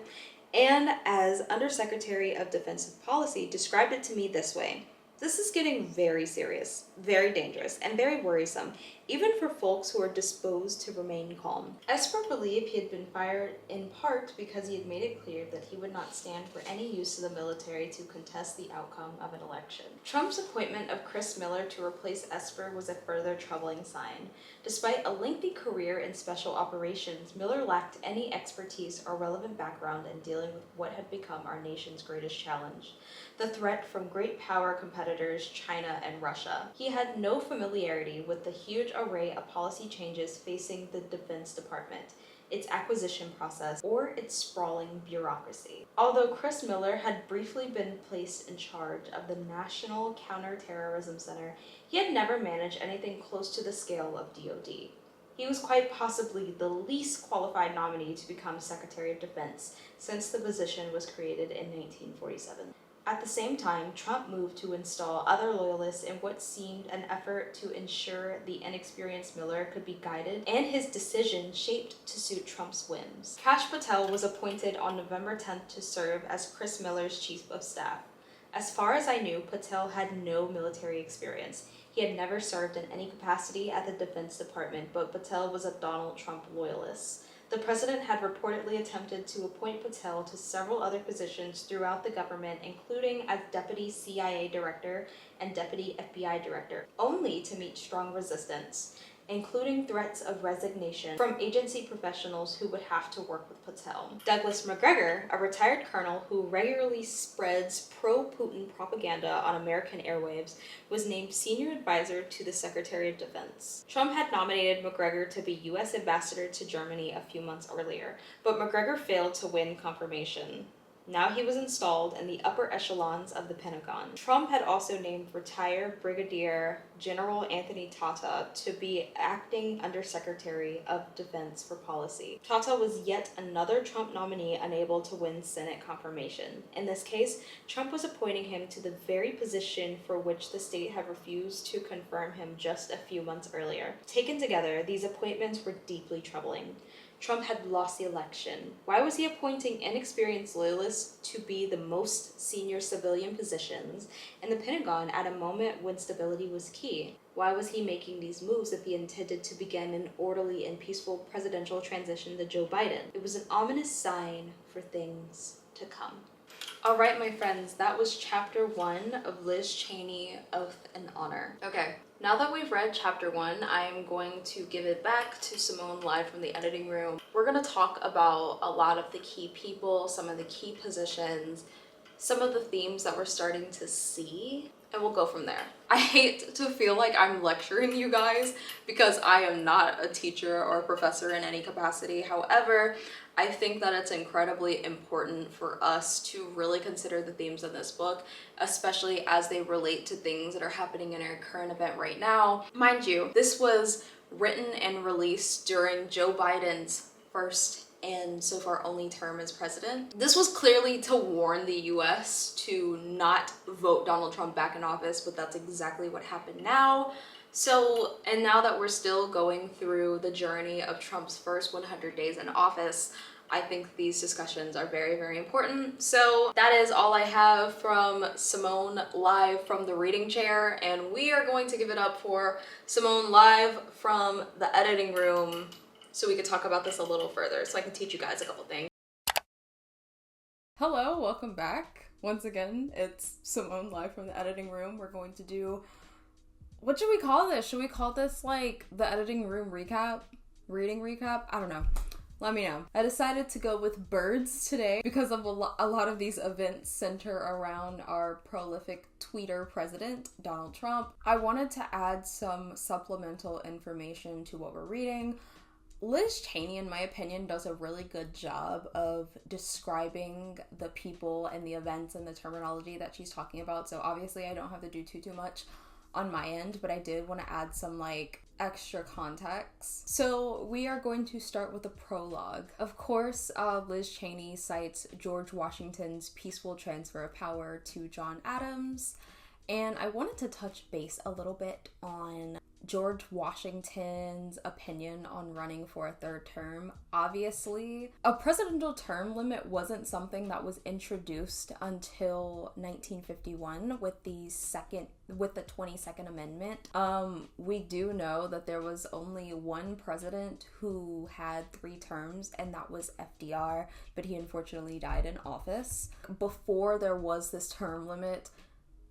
and as Undersecretary of Defensive Policy, described it to me this way: "This is getting very serious, very dangerous, and very worrisome, even for folks who are disposed to remain calm." Esper believed he had been fired in part because he had made it clear that he would not stand for any use of the military to contest the outcome of an election. Trump's appointment of Chris Miller to replace Esper was a further troubling sign. Despite a lengthy career in special operations, Miller lacked any expertise or relevant background in dealing with what had become our nation's greatest challenge: the threat from great power competitors China and Russia. He had no familiarity with the huge array of policy changes facing the Defense Department, its acquisition process, or its sprawling bureaucracy. Although Chris Miller had briefly been placed in charge of the National Counterterrorism Center, he had never managed anything close to the scale of DoD. He was quite possibly the least qualified nominee to become Secretary of Defense since the position was created in 1947. At the same time, Trump moved to install other loyalists in what seemed an effort to ensure the inexperienced Miller could be guided and his decision shaped to suit Trump's whims. Kash Patel was appointed on November 10th to serve as Chris Miller's chief of staff. As far as I knew, Patel had no military experience. He had never served in any capacity at the Defense Department, but Patel was a Donald Trump loyalist. The president had reportedly attempted to appoint Patel to several other positions throughout the government, including as deputy CIA director and deputy FBI director, only to meet strong resistance, including threats of resignation from agency professionals who would have to work with Patel. Douglas Macgregor, a retired colonel who regularly spreads pro-Putin propaganda on American airwaves, was named senior advisor to the Secretary of Defense. Trump had nominated Macgregor to be U.S. ambassador to Germany a few months earlier, but Macgregor failed to win confirmation. Now he was installed in the upper echelons of the Pentagon. Trump had also named retired Brigadier General Anthony Tata to be acting Undersecretary of Defense for Policy. Tata was yet another Trump nominee unable to win Senate confirmation. In this case, Trump was appointing him to the very position for which the state had refused to confirm him just a few months earlier. Taken together, these appointments were deeply troubling. Trump had lost the election. Why was he appointing inexperienced loyalists to be the most senior civilian positions in the Pentagon at a moment when stability was key? Why was he making these moves if he intended to begin an orderly and peaceful presidential transition to Joe Biden? It was an ominous sign for things to come. All right, my friends, that was chapter 1 of Liz Cheney, Oath and Honor. Okay, now that we've read chapter 1, I'm going to give it back to Simone live from the editing room. We're gonna talk about a lot of the key people, some of the key positions, some of the themes that we're starting to see, and we'll go from there. I hate to feel like I'm lecturing you guys because I am not a teacher or a professor in any capacity. However, I think that it's incredibly important for us to really consider the themes in this book, especially as they relate to things that are happening in our current event right now. Mind you, this was written and released during Joe Biden's first and so far only term as president. This was clearly to warn the US to not vote Donald Trump back in office, but that's exactly what happened now. So, and now that we're still going through the journey of Trump's first 100 days in office, I think these discussions are very, very important. So that is all I have from Simone live from the reading chair, and we are going to give it up for Simone live from the editing room so we could talk about this a little further, so I can teach you guys a couple things. Hello, welcome back. Once again, it's Simone live from the editing room. We're going to do, what should we call this? Should we call this like the editing room recap? Reading recap? I don't know. Let me know. I decided to go with birds today because of a lot of these events center around our prolific tweeter president, Donald Trump. I wanted to add some supplemental information to what we're reading. Liz Cheney, in my opinion, does a really good job of describing the people and the events and the terminology that she's talking about. So obviously I don't have to do too much on my end, but I did want to add some like extra context. So we are going to start with a prologue. Of course, Liz Cheney cites George Washington's peaceful transfer of power to John Adams, and I wanted to touch base a little bit on George Washington's opinion on running for a third term. Obviously, a presidential term limit wasn't something that was introduced until 1951 with the 22nd Amendment. We do know that there was only one president who had 3 terms, and that was FDR, but he unfortunately died in office. Before there was this term limit,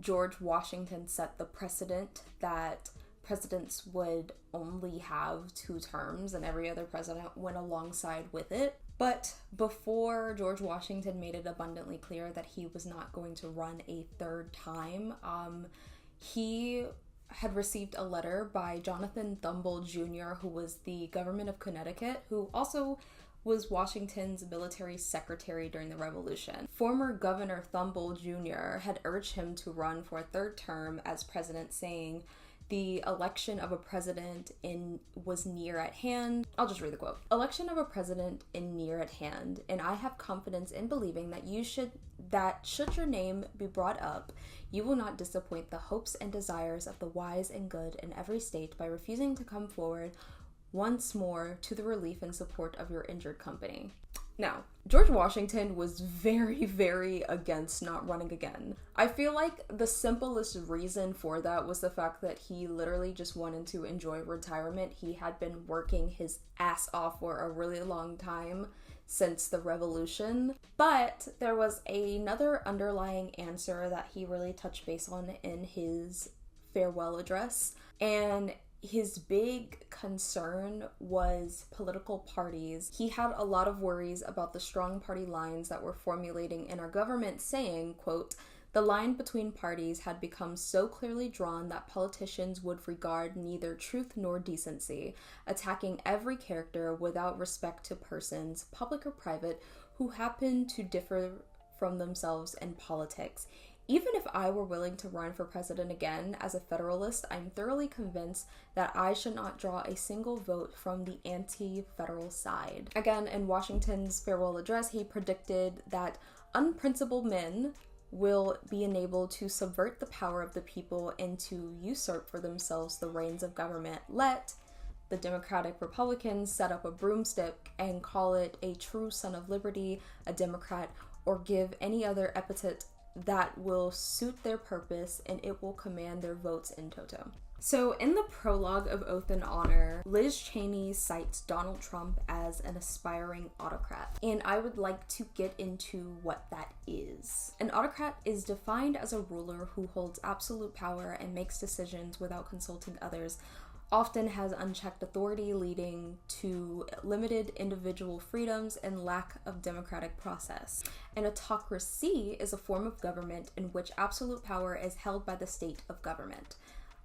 George Washington set the precedent that presidents would only have 2 terms, and every other president went alongside with it. But before George Washington made it abundantly clear that he was not going to run a third time, he had received a letter by Jonathan Thumble Jr., who was the governor of Connecticut, who also was Washington's military secretary during the Revolution. Former Governor Thumble Jr. had urged him to run for a third term as president, saying, "The election of a president was near at hand." I'll just read the quote. "Election of a president in near at hand, and I have confidence in believing that should your name be brought up, you will not disappoint the hopes and desires of the wise and good in every state by refusing to come forward once more to the relief and support of your injured company." Now, George Washington was very, very against not running again. I feel like the simplest reason for that was the fact that he literally just wanted to enjoy retirement. He had been working his ass off for a really long time since the revolution. But there was another underlying answer that he really touched base on in his farewell address, and his big concern was political parties. He had a lot of worries about the strong party lines that were formulating in our government, saying, quote, "The line between parties had become so clearly drawn that politicians would regard neither truth nor decency, attacking every character without respect to persons, public or private, who happen to differ from themselves in politics. Even if I were willing to run for president again as a Federalist, I'm thoroughly convinced that I should not draw a single vote from the anti-federal side." Again, in Washington's farewell address, he predicted that unprincipled men will be enabled to subvert the power of the people and to usurp for themselves the reins of government. Let the Democratic Republicans set up a broomstick and call it a true son of liberty, a Democrat, or give any other epithet that will suit their purpose, and it will command their votes in toto. So in the prologue of Oath and Honor, Liz Cheney cites Donald Trump as an aspiring autocrat, and I would like to get into what that is. An autocrat is defined as a ruler who holds absolute power and makes decisions without consulting others, often has unchecked authority, leading to limited individual freedoms and lack of democratic process. An autocracy is a form of government in which absolute power is held by the state of government.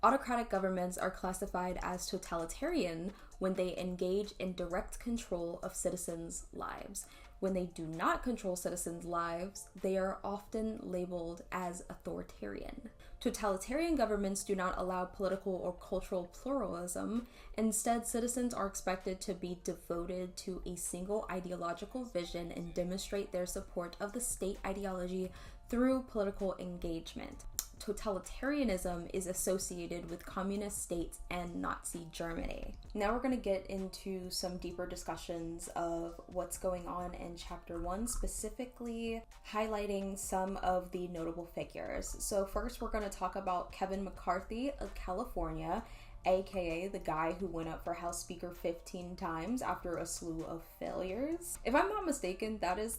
Autocratic governments are classified as totalitarian when they engage in direct control of citizens' lives. When they do not control citizens' lives, they are often labeled as authoritarian. Totalitarian governments do not allow political or cultural pluralism. Instead, citizens are expected to be devoted to a single ideological vision and demonstrate their support of the state ideology through political engagement. Totalitarianism is associated with communist states and Nazi Germany. Now we're going to get into some deeper discussions of what's going on in Chapter 1, specifically highlighting some of the notable figures. So first we're going to talk about Kevin McCarthy of California, aka the guy who went up for House Speaker 15 times after a slew of failures. If I'm not mistaken, that is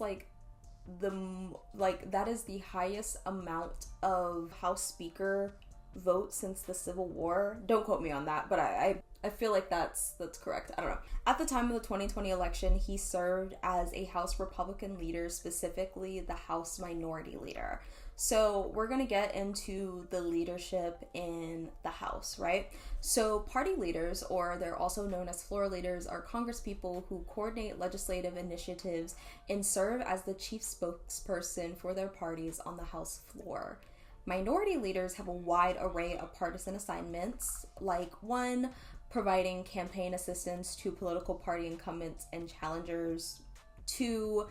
that is the highest amount of House Speaker votes since the Civil War. Don't quote me on that, but I feel like that's correct. I don't know. At the time of the 2020 election, he served as a House Republican leader, specifically the House Minority Leader. So we're going to get into the leadership in the House, right? So party leaders, or they're also known as floor leaders, are congresspeople who coordinate legislative initiatives and serve as the chief spokesperson for their parties on the House floor. Minority leaders have a wide array of partisan assignments, like 1, providing campaign assistance to political party incumbents and challengers, 2,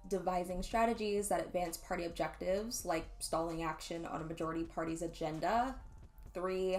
devising strategies that advance party objectives, like stalling action on a majority party's agenda, 3,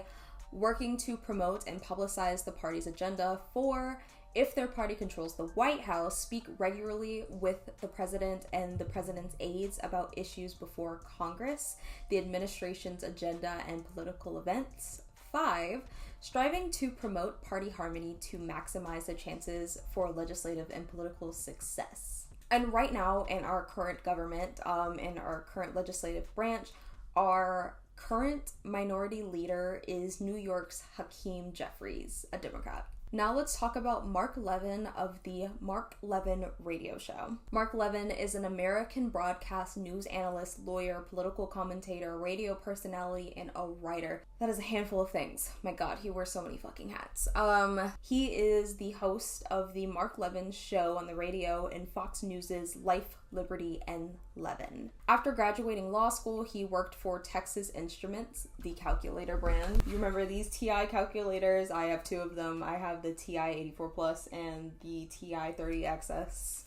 working to promote and publicize the party's agenda, 4, if their party controls the White House, speak regularly with the president and the president's aides about issues before Congress, the administration's agenda, and political events. 5, striving to promote party harmony to maximize the chances for legislative and political success. And right now in our current government, in our current legislative branch, our current minority leader is New York's Hakeem Jeffries, a Democrat. Now let's talk about Mark Levin of the Mark Levin Radio Show. Mark Levin is an American broadcast news analyst, lawyer, political commentator, radio personality, and a writer. That is a handful of things. My God, he wears so many fucking hats. He is the host of the Mark Levin Show on the radio and Fox News's Life, Liberty, and Levin. After graduating law school, he worked for Texas Instruments, the calculator brand. You remember these TI calculators? I have 2 of them. I have the TI 84 Plus and the TI 30XS.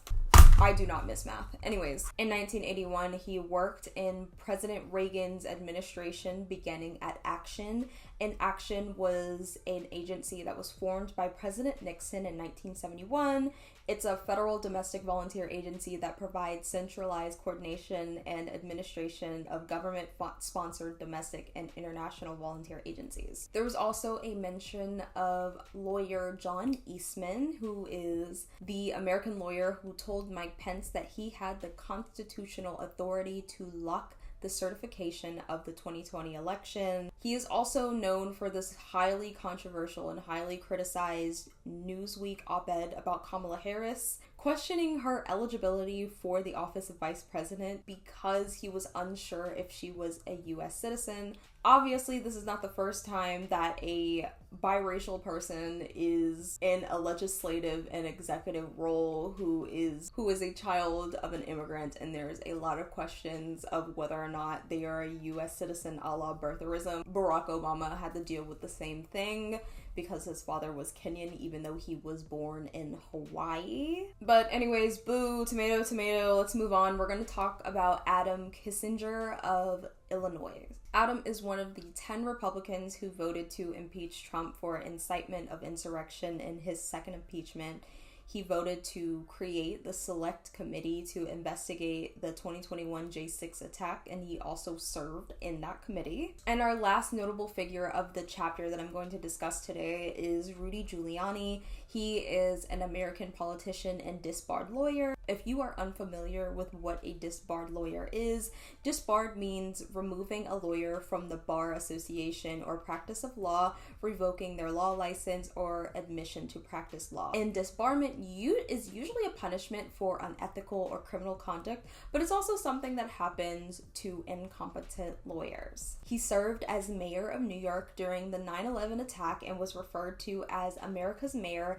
I do not miss math. Anyways, in 1981, he worked in President Reagan's administration, beginning at Action. And Action was an agency that was formed by President Nixon in 1971 It's a federal domestic volunteer agency that provides centralized coordination and administration of government-sponsored domestic and international volunteer agencies. There was also a mention of lawyer John Eastman, who is the American lawyer who told Mike Pence that he had the constitutional authority to lock the certification of the 2020 election. He is also known for this highly controversial and highly criticized Newsweek op-ed about Kamala Harris, questioning her eligibility for the office of vice president because he was unsure if she was a US citizen. Obviously, this is not the first time that a biracial person is in a legislative and executive role who is a child of an immigrant, and there's a lot of questions of whether or not they are a US citizen a la birtherism. Barack Obama had to deal with the same thing because his father was Kenyan even though he was born in Hawaii. But anyways, boo, tomato, tomato, let's move on. We're going to talk about Adam Kinzinger of Illinois. Adam is one of the 10 Republicans who voted to impeach Trump for incitement of insurrection in his second impeachment. He voted to create the Select Committee to investigate the 2021 J6 attack, and he also served in that committee. And our last notable figure of the chapter that I'm going to discuss today is Rudy Giuliani. He is an American politician and disbarred lawyer. If you are unfamiliar with what a disbarred lawyer is, disbarred means removing a lawyer from the bar association or practice of law, revoking their law license, or admission to practice law. And disbarment is usually a punishment for unethical or criminal conduct, but it's also something that happens to incompetent lawyers. He served as mayor of New York during the 9/11 attack and was referred to as America's mayor,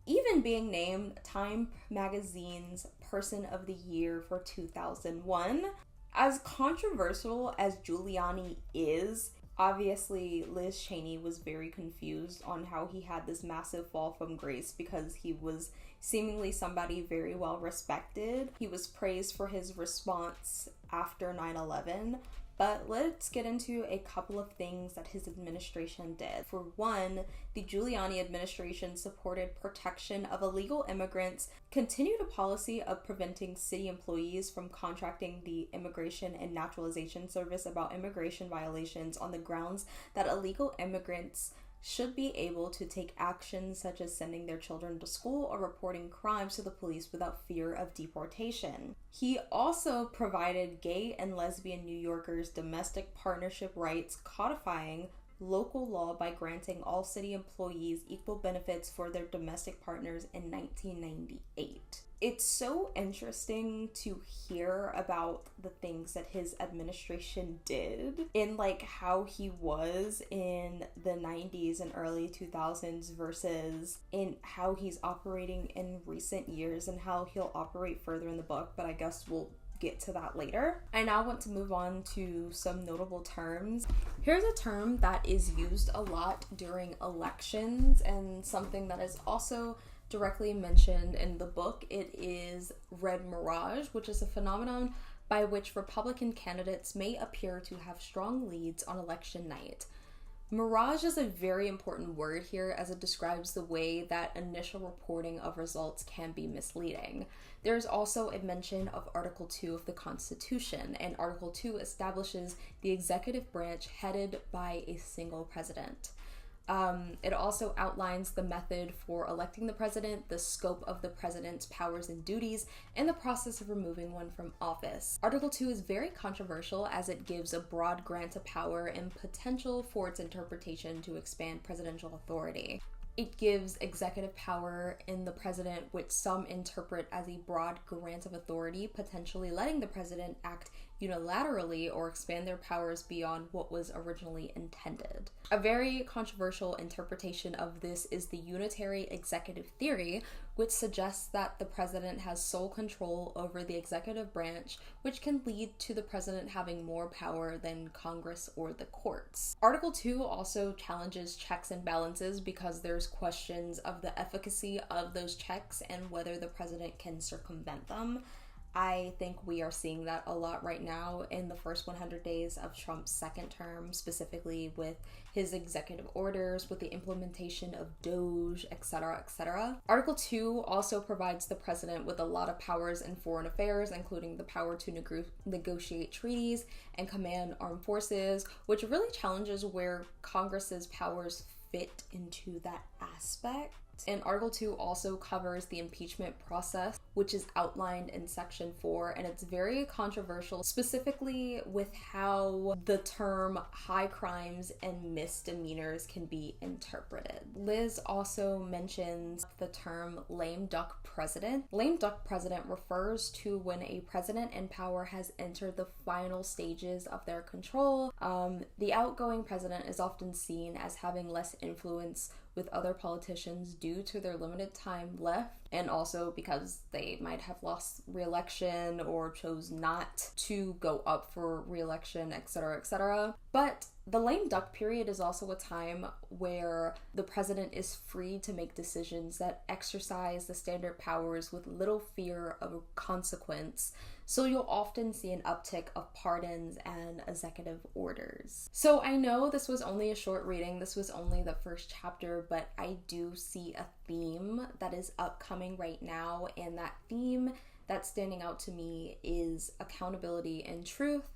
even being named Time Magazine's Person of the Year for 2001. As controversial as Giuliani is, obviously Liz Cheney was very confused on how he had this massive fall from grace because he was seemingly somebody very well respected. He was praised for his response after 9/11. But let's get into a couple of things that his administration did. For one, the Giuliani administration supported protection of illegal immigrants, continued a policy of preventing city employees from contracting the Immigration and Naturalization Service about immigration violations on the grounds that illegal immigrants should be able to take actions such as sending their children to school or reporting crimes to the police without fear of deportation. He also provided gay and lesbian New Yorkers domestic partnership rights, codifying local law by granting all city employees equal benefits for their domestic partners in 1998. It's so interesting to hear about the things that his administration did in like how he was in the 90s and early 2000s versus in how he's operating in recent years and how he'll operate further in the book, but I guess we'll get to that later. I now want to move on to some notable terms. Here's a term that is used a lot during elections and something that is also directly mentioned in the book. It is red mirage, which is a phenomenon by which Republican candidates may appear to have strong leads on election night. Mirage is a very important word here as it describes the way that initial reporting of results can be misleading. There's also a mention of Article 2 of the Constitution, and Article 2 establishes the executive branch headed by a single president. It also outlines the method for electing the president, the scope of the president's powers and duties, and the process of removing one from office. Article 2 is very controversial as it gives a broad grant of power and potential for its interpretation to expand presidential authority. It gives executive power in the president, which some interpret as a broad grant of authority, potentially letting the president act unilaterally or expand their powers beyond what was originally intended. A very controversial interpretation of this is the unitary executive theory, which suggests that the president has sole control over the executive branch, which can lead to the president having more power than Congress or the courts. Article 2 also challenges checks and balances because there's questions of the efficacy of those checks and whether the president can circumvent them. I think we are seeing that a lot right now in the first 100 days of Trump's second term, specifically with his executive orders, with the implementation of Doge, etc., etc. Article 2 also provides the president with a lot of powers in foreign affairs, including the power to negotiate treaties and command armed forces, which really challenges where Congress's powers fit into that aspect. And Article 2 also covers the impeachment process, which is outlined in Section 4, and it's very controversial, specifically with how the term high crimes and misdemeanors can be interpreted. Liz also mentions the term lame duck president. Lame duck president refers to when a president in power has entered the final stages of their control. The outgoing president is often seen as having less influence with other politicians due to their limited time left, and also because they might have lost re-election or chose not to go up for re-election, etc., etc. But the lame duck period is also a time where the president is free to make decisions that exercise the standard powers with little fear of consequence. So you'll often see an uptick of pardons and executive orders. So I know this was only a short reading, this was only the first chapter, but I do see a theme that is upcoming right now, and that theme that's standing out to me is accountability and truth.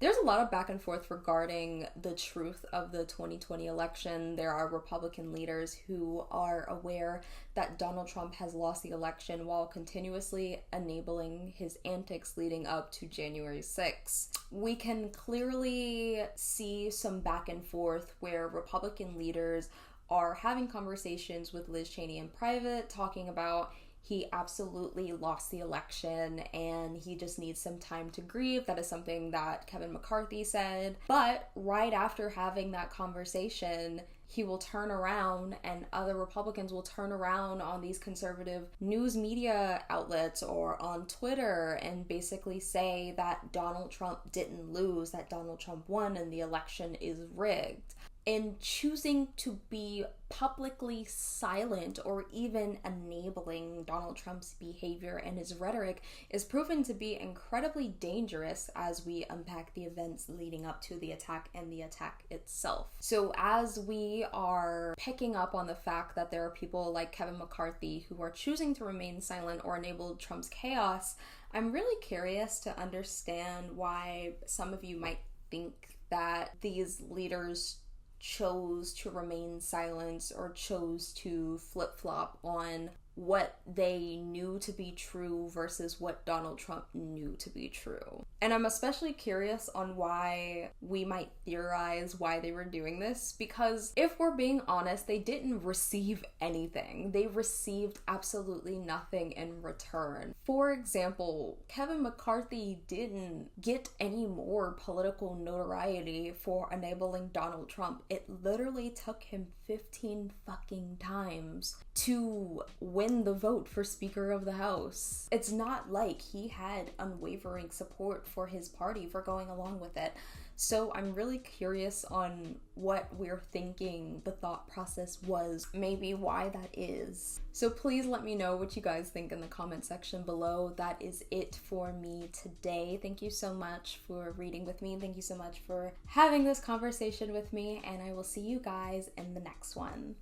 There's a lot of back and forth regarding the truth of the 2020 election. There are Republican leaders who are aware that Donald Trump has lost the election while continuously enabling his antics leading up to January 6th. We can clearly see some back and forth where Republican leaders are having conversations with Liz Cheney in private, talking about he absolutely lost the election and he just needs some time to grieve. That is something that Kevin McCarthy said. But right after having that conversation, he will turn around and other Republicans will turn around on these conservative news media outlets or on Twitter and basically say that Donald Trump didn't lose, that Donald Trump won and the election is rigged. And choosing to be publicly silent or even enabling Donald Trump's behavior and his rhetoric is proven to be incredibly dangerous as we unpack the events leading up to the attack and the attack itself. So as we are picking up on the fact that there are people like Kevin McCarthy who are choosing to remain silent or enable Trump's chaos, I'm really curious to understand why some of you might think that these leaders chose to remain silent or chose to flip-flop on what they knew to be true versus what Donald Trump knew to be true. And I'm especially curious on why we might theorize why they were doing this, because if we're being honest, they didn't receive anything. They received absolutely nothing in return. For example, Kevin McCarthy didn't get any more political notoriety for enabling Donald Trump. It literally took him 15 fucking times to win the vote for Speaker of the House. It's not like he had unwavering support for his party for going along with it. So I'm really curious on what we're thinking the thought process was, maybe why that is. So please let me know what you guys think in the comment section below. That is it for me today. Thank you so much for reading with me. Thank you so much for having this conversation with me, and I will see you guys in the next one.